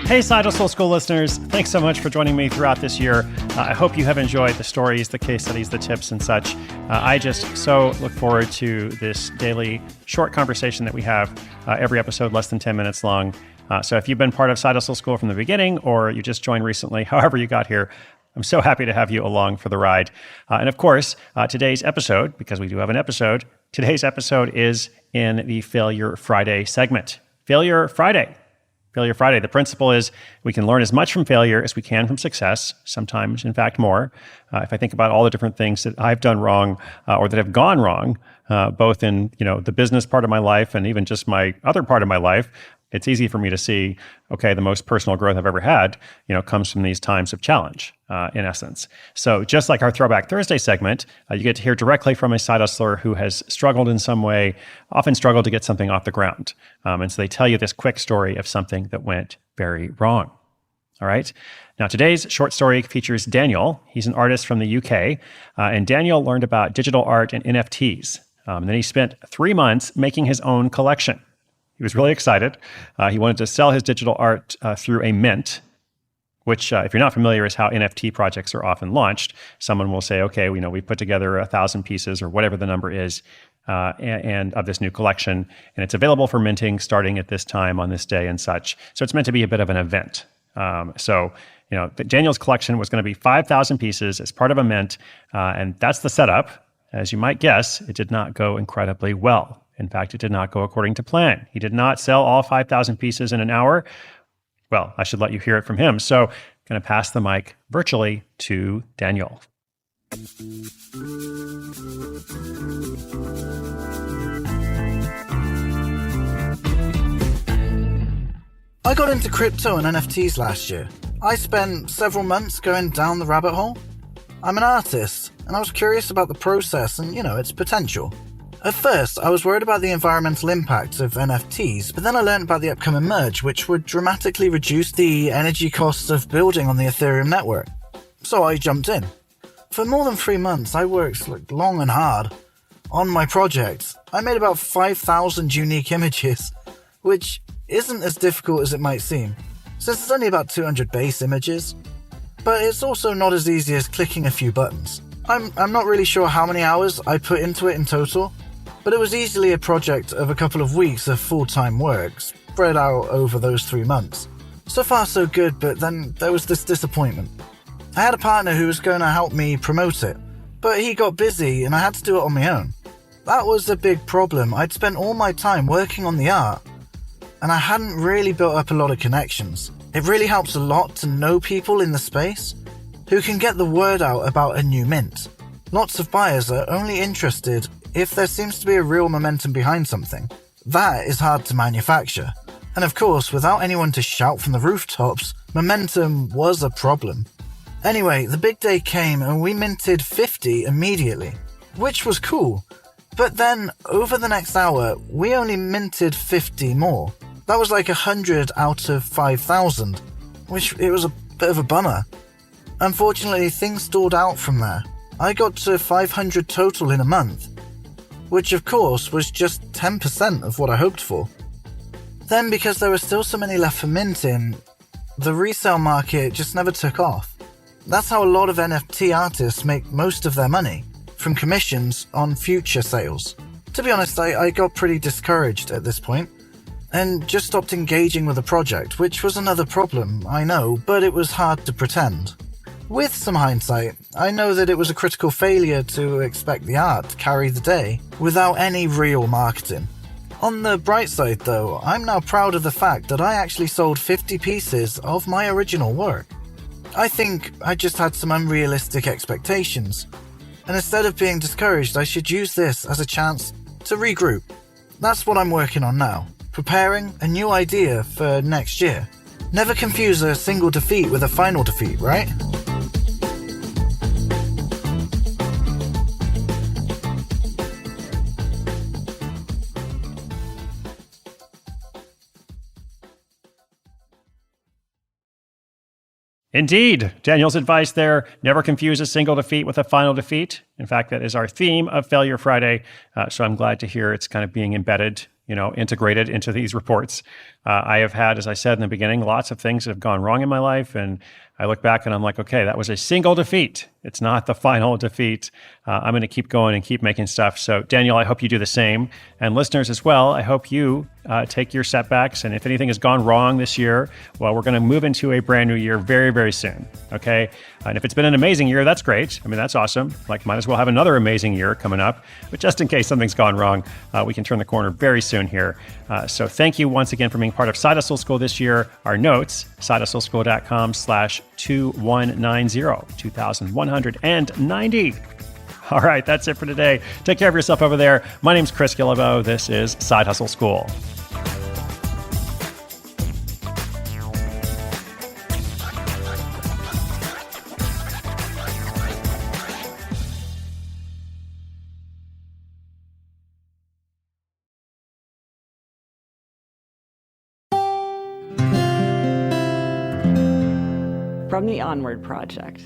Hey, Side Hustle School listeners, thanks so much for joining me throughout this year. I hope you have enjoyed the stories, the case studies, the tips, and such. I just so look forward to this daily short conversation that we have every episode, less than 10 minutes long. So if you've been part of Side Hustle School from the beginning, or you just joined recently, however you got here, I'm so happy to have you along for the ride. And of course, today's episode, because we do have an episode, today's episode is in the Failure Friday segment. Failure Friday. Failure Friday. The principle is we can learn as much from failure as we can from success, sometimes, in fact, more. If I think about all the different things that I've done wrong or that have gone wrong, both in the business part of my life and even just my other part of my life, it's easy for me to see, okay, the most personal growth I've ever had, comes from these times of challenge, in essence. So just like our Throwback Thursday segment, you get to hear directly from a side hustler who has struggled in some way, often struggled to get something off the ground. And so they tell you this quick story of something that went very wrong. All right. Now, today's short story features Daniel. He's an artist from the UK, and Daniel learned about digital art and NFTs. And then he spent 3 months making his own collection. He was really excited. He wanted to sell his digital art through a mint, which, if you're not familiar, is how NFT projects are often launched. Someone will say, okay, we put together 1,000 pieces or whatever the number is, and of this new collection, and it's available for minting starting at this time on this day and such. So it's meant to be a bit of an event. Daniel's collection was going to be 5,000 pieces as part of a mint, and that's the setup. As you might guess, it did not go incredibly well. In fact, it did not go according to plan. He did not sell all 5,000 pieces in an hour. Well, I should let you hear it from him. So I'm going to pass the mic virtually to Daniel. I got into crypto and NFTs last year. I spent several months going down the rabbit hole. I'm an artist, and I was curious about the process and, its potential. At first, I was worried about the environmental impact of NFTs, but then I learned about the upcoming merge, which would dramatically reduce the energy costs of building on the Ethereum network. So I jumped in. For more than 3 months, I worked long and hard on my project. I made about 5,000 unique images, which isn't as difficult as it might seem, since it's only about 200 base images. But it's also not as easy as clicking a few buttons. I'm not really sure how many hours I put into it in total, but it was easily a project of a couple of weeks of full-time work, spread out over those 3 months. So far so good, but then there was this disappointment. I had a partner who was going to help me promote it, but he got busy and I had to do it on my own. That was a big problem. I'd spent all my time working on the art, and I hadn't really built up a lot of connections. It really helps a lot to know people in the space who can get the word out about a new mint. Lots of buyers are only interested if there seems to be a real momentum behind something. That is hard to manufacture. And of course, without anyone to shout from the rooftops, momentum was a problem. Anyway, the big day came and we minted 50 immediately, which was cool. But then, over the next hour, we only minted 50 more. That was like 100 out of 5,000, which it was a bit of a bummer. Unfortunately, things stalled out from there. I got to 500 total in a month, which of course was just 10% of what I hoped for. Then, because there were still so many left for minting, the resale market just never took off. That's how a lot of NFT artists make most of their money, from commissions on future sales. To be honest, I got pretty discouraged at this point, and just stopped engaging with the project, which was another problem, I know, but it was hard to pretend. With some hindsight, I know that it was a critical failure to expect the art to carry the day without any real marketing. On the bright side though, I'm now proud of the fact that I actually sold 50 pieces of my original work. I think I just had some unrealistic expectations, and instead of being discouraged, I should use this as a chance to regroup. That's what I'm working on now, preparing a new idea for next year. Never confuse a single defeat with a final defeat, right? Indeed. Daniel's advice there, never confuse a single defeat with a final defeat. In fact, that is our theme of Failure Friday. So I'm glad to hear it's kind of being embedded integrated into these reports. I have had, as I said in the beginning, lots of things that have gone wrong in my life. And I look back and I'm like, okay, that was a single defeat. It's not the final defeat. I'm going to keep going and keep making stuff. So Daniel, I hope you do the same. And listeners as well, I hope you take your setbacks. And if anything has gone wrong this year, well, we're going to move into a brand new year very, very soon. Okay. And if it's been an amazing year, that's great. I mean, that's awesome. Like, might as well have another amazing year coming up. But just in case something's gone wrong, we can turn the corner very soon here. So thank you once again for being part of Side Hustle School this year. Our notes, sidehustleschool.com/2190, 2190. All right, that's it for today. Take care of yourself over there. My name's Chris Guillebeau. This is Side Hustle School. From the Onward Project.